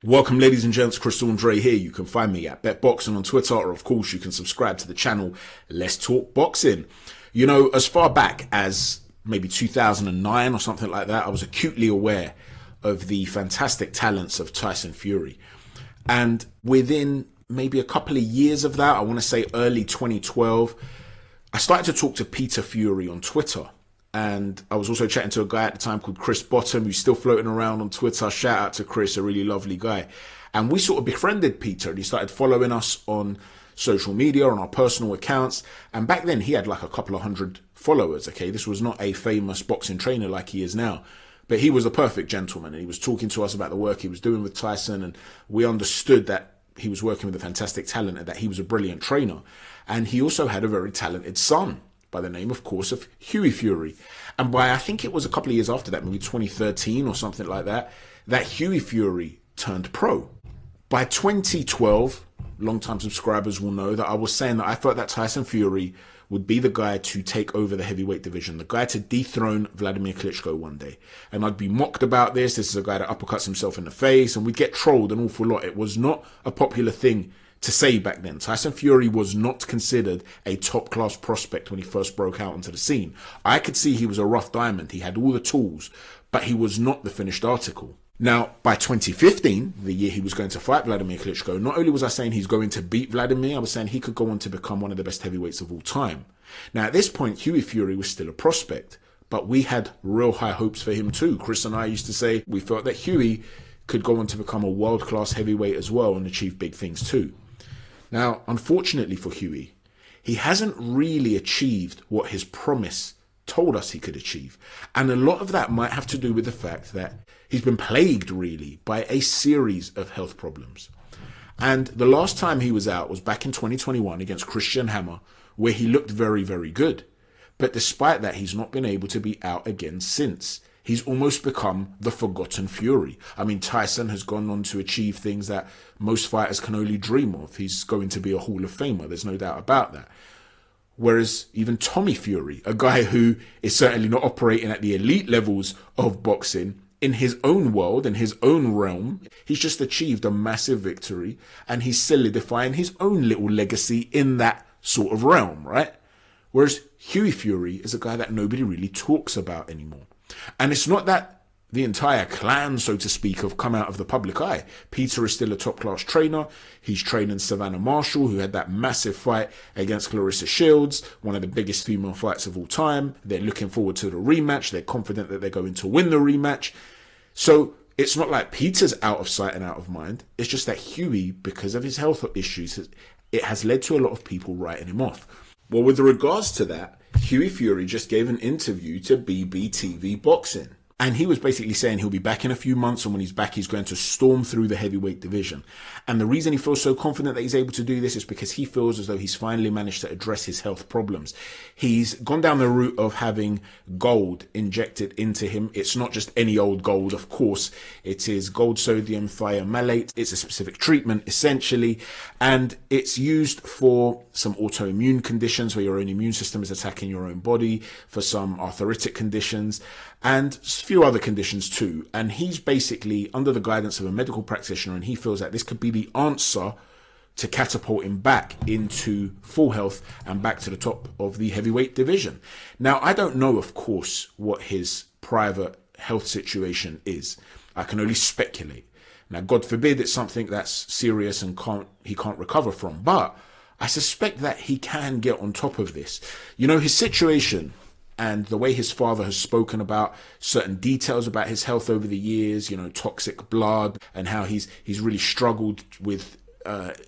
Welcome, ladies and gents. Chris Andre here. You can find me at BetBoxing on Twitter, or of course you can subscribe to the channel Let's Talk Boxing. You know, as far back as maybe 2009 or something like that, I was acutely aware of the fantastic talents of Tyson Fury. And within maybe a couple of years of that, I want to say early 2012, I started to talk to Peter Fury on Twitter. And I was also chatting to a guy at the time called Chris Bottom, who's still floating around on Twitter. Shout out to Chris, a really lovely guy. And we sort of befriended Peter, and he started following us on social media, on our personal accounts. And back then he had like a couple of hundred followers. Okay, this was not a famous boxing trainer like he is now, but he was a perfect gentleman, and he was talking to us about the work he was doing with Tyson. And we understood that he was working with a fantastic talent and that he was a brilliant trainer. And he also had a very talented son by the name, of course, of Hughie Fury. And by, I think it was a couple of years after that, maybe 2013 or something like that, that Hughie Fury turned pro. By 2012, long-time subscribers will know that I was saying that I thought that Tyson Fury would be the guy to take over the heavyweight division, the guy to dethrone Vladimir Klitschko one day. And I'd be mocked about this. This is a guy that uppercuts himself in the face, and we'd get trolled an awful lot. It was not a popular thing to say back then. Tyson Fury was not considered a top-class prospect when he first broke out onto the scene. I could see he was a rough diamond. He had all the tools, but he was not the finished article. Now, by 2015, the year he was going to fight Vladimir Klitschko, not only was I saying he's going to beat Vladimir, I was saying he could go on to become one of the best heavyweights of all time. Now, at this point, Hughie Fury was still a prospect, but we had real high hopes for him too. Chris and I used to say we felt that Hughie could go on to become a world-class heavyweight as well and achieve big things too. Now, unfortunately for Hughie, he hasn't really achieved what his promise told us he could achieve. And a lot of that might have to do with the fact that he's been plagued really by a series of health problems. And the last time he was out was back in 2021 against Christian Hammer, where he looked very, very good. But despite that, he's not been able to be out again since. He's almost become the forgotten Fury. I mean, Tyson has gone on to achieve things that most fighters can only dream of. He's going to be a Hall of Famer. There's no doubt about that. Whereas even Tommy Fury, a guy who is certainly not operating at the elite levels of boxing, in his own world, in his own realm, he's just achieved a massive victory, and he's solidifying his own little legacy in that sort of realm, right? Whereas Hughie Fury is a guy that nobody really talks about anymore. And it's not that the entire clan, so to speak, have come out of the public eye. Peter is still a top-class trainer. He's training Savannah Marshall, who had that massive fight against Clarissa Shields, one of the biggest female fights of all time. They're looking forward to the rematch. They're confident that they're going to win the rematch. So it's not like Peter's out of sight and out of mind. It's just that Hughie, because of his health issues, it has led to a lot of people writing him off. Well, with regards to that, Hughie Fury just gave an interview to BBTV Boxing. And he was basically saying he'll be back in a few months, and when he's back, he's going to storm through the heavyweight division. And the reason he feels so confident that he's able to do this is because he feels as though he's finally managed to address his health problems. He's gone down the route of having gold injected into him. It's not just any old gold, of course. It is gold sodium thiomalate. It's a specific treatment, essentially. And it's used for some autoimmune conditions where your own immune system is attacking your own body, for some arthritic conditions, and a few other conditions too. And he's basically under the guidance of a medical practitioner, and he feels that this could be the answer to catapult him back into full health and back to the top of the heavyweight division. Now, I don't know, of course, what his private health situation is. I can only speculate. Now, God forbid it's something that's serious and he can't recover from, but I suspect that he can get on top of this. You know, his situation and the way his father has spoken about certain details about his health over the years, you know, toxic blood, and how he's really struggled with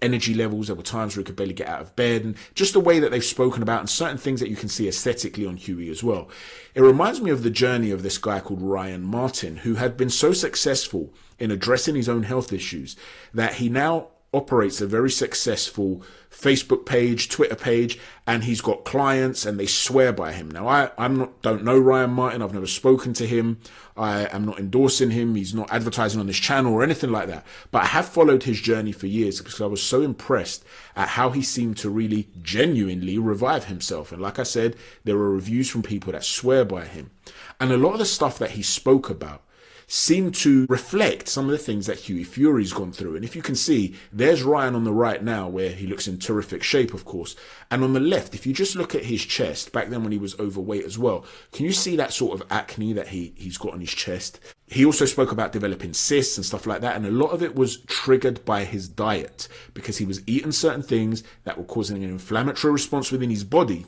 energy levels. There were times where he could barely get out of bed, and just the way that they've spoken about, and certain things that you can see aesthetically on Hughie as well. It reminds me of the journey of this guy called Ryan Martin, who had been so successful in addressing his own health issues that he now operates a very successful Facebook page, Twitter page, and he's got clients and they swear by him. Now, I don't know Ryan Martin. I've never spoken to him. I am not endorsing him. He's not advertising on this channel or anything like that. But I have followed his journey for years because I was so impressed at how he seemed to really genuinely revive himself. And like I said, there were reviews from people that swear by him. And a lot of the stuff that he spoke about seem to reflect some of the things that Hughie Fury's gone through. And if you can see, there's Ryan on the right now, where he looks in terrific shape, of course. And on the left, if you just look at his chest, back then when he was overweight as well, can you see that sort of acne that he's got on his chest? He also spoke about developing cysts and stuff like that, and a lot of it was triggered by his diet, because he was eating certain things that were causing an inflammatory response within his body,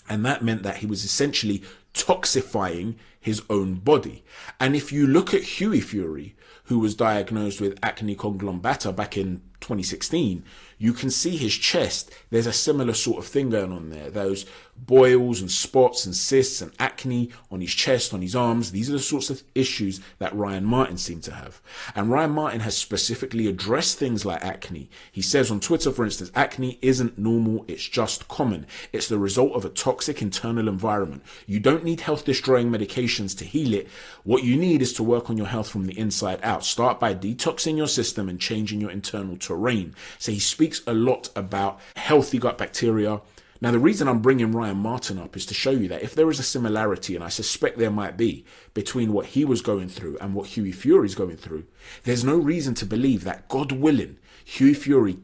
and that meant that he was essentially toxifying his own body. And if you look at Hughie Fury, who was diagnosed with acne conglomata back in 2016, you can see his chest. There's a similar sort of thing going on there. Those boils and spots and cysts and acne on his chest, on his arms. These are the sorts of issues that Ryan Martin seemed to have. And Ryan Martin has specifically addressed things like acne. He says on Twitter, for instance, acne isn't normal, it's just common. It's the result of a toxic internal environment. You don't need health-destroying medications to heal it. What you need is to work on your health from the inside out. Start by detoxing your system and changing your internal terrain. So he speaks a lot about healthy gut bacteria. Now, the reason I'm bringing Ryan Martin up is to show you that if there is a similarity, and I suspect there might be, between what he was going through and what Hughie Fury is going through, there's no reason to believe that, God willing, Hughie Fury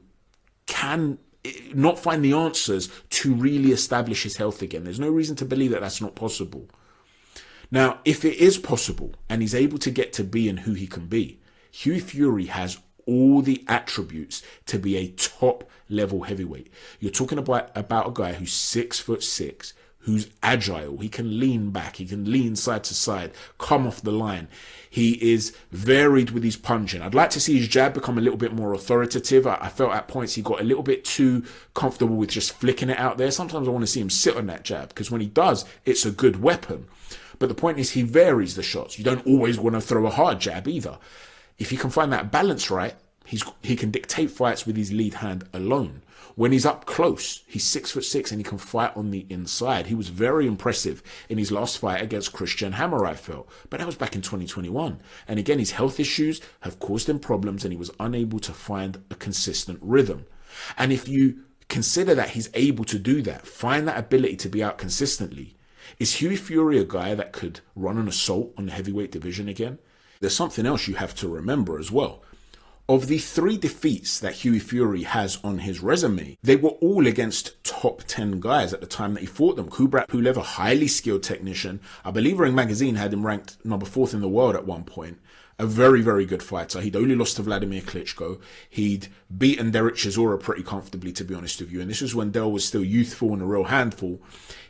can not find the answers to really establish his health again. There's no reason to believe that that's not possible. Now, if it is possible and he's able to get to being who he can be, Hughie Fury has all the attributes to be a top level heavyweight. You're talking about a guy who's 6'6", who's agile. He can lean back, he can lean side to side, come off the line. He is varied with his punching. I'd like to see his jab become a little bit more authoritative. I felt at points he got a little bit too comfortable with just flicking it out there. Sometimes I want to see him sit on that jab, because when he does, it's a good weapon. But the point is, he varies the shots. You don't always want to throw a hard jab either. If he can find that balance right, he can dictate fights with his lead hand alone. When he's up close, he's 6'6" and he can fight on the inside. He was very impressive in his last fight against Christian Hammer, I felt. But that was back in 2021. And again, his health issues have caused him problems and he was unable to find a consistent rhythm. And if you consider that he's able to do that, find that ability to be out consistently, is Hughie Fury a guy that could run an assault on the heavyweight division again? There's something else you have to remember as well. Of the 3 defeats that Hughie Fury has on his resume, they were all against top 10 guys at the time that he fought them. Kubrat Pulev, a highly skilled technician. I believe Ring Magazine had him ranked number 4th in the world at one point. A very, very good fighter. He'd only lost to Vladimir Klitschko. He'd beaten Derek Chisora pretty comfortably, to be honest with you. And this was when Del was still youthful and a real handful.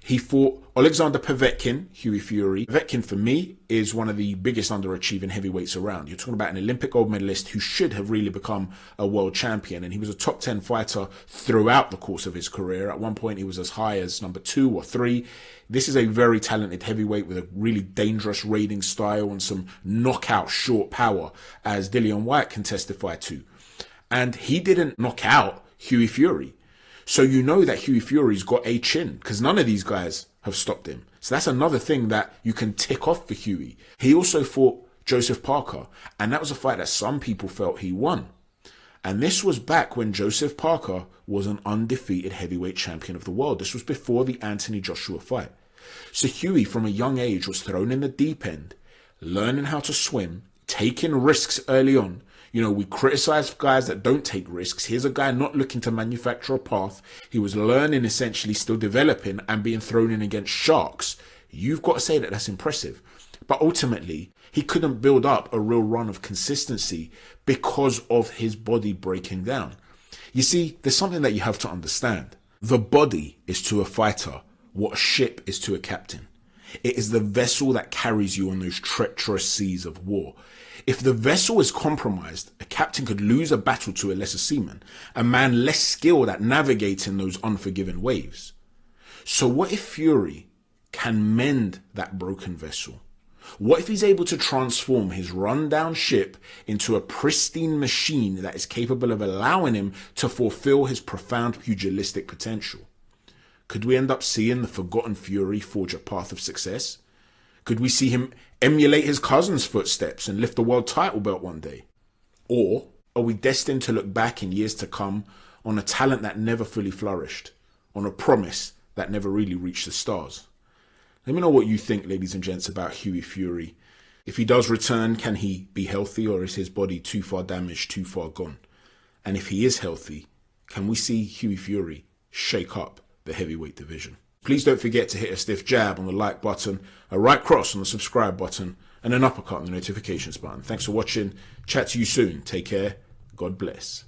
He fought Alexander Povetkin, Hughie Fury. Povetkin, for me, is one of the biggest underachieving heavyweights around. You're talking about an Olympic gold medalist who should have really become a world champion. And he was a top 10 fighter throughout the course of his career. At one point, he was as high as number 2 or 3. This is a very talented heavyweight with a really dangerous raiding style and some knockout short power, as Dillian Whyte can testify to. And he didn't knock out Hughie Fury. So you know that Hughie Fury's got a chin, because none of these guys have stopped him. So that's another thing that you can tick off for Hughie. He also fought Joseph Parker, and that was a fight that some people felt he won. And this was back when Joseph Parker was an undefeated heavyweight champion of the world. This was before the Anthony Joshua fight. So Hughie, from a young age, was thrown in the deep end, learning how to swim, taking risks early on. You know, we criticize guys that don't take risks. Here's a guy not looking to manufacture a path. He was learning, essentially, still developing, and being thrown in against sharks. You've got to say that that's impressive. But ultimately, he couldn't build up a real run of consistency because of his body breaking down. You see, there's something that you have to understand. The body is to a fighter what a ship is to a captain. It is the vessel that carries you on those treacherous seas of war. If the vessel is compromised, a captain could lose a battle to a lesser seaman, a man less skilled at navigating those unforgiving waves. So what if Fury can mend that broken vessel? What if he's able to transform his rundown ship into a pristine machine that is capable of allowing him to fulfill his profound pugilistic potential? Could we end up seeing the forgotten Fury forge a path of success? Could we see him emulate his cousin's footsteps and lift a world title belt one day? Or are we destined to look back in years to come on a talent that never fully flourished, on a promise that never really reached the stars? Let me know what you think, ladies and gents, about Hughie Fury. If he does return, can he be healthy, or is his body too far damaged, too far gone? And if he is healthy, can we see Hughie Fury shake up the heavyweight division? Please don't forget to hit a stiff jab on the like button, a right cross on the subscribe button, and an uppercut on the notifications button. Thanks for watching. Chat to you soon. Take care. God bless.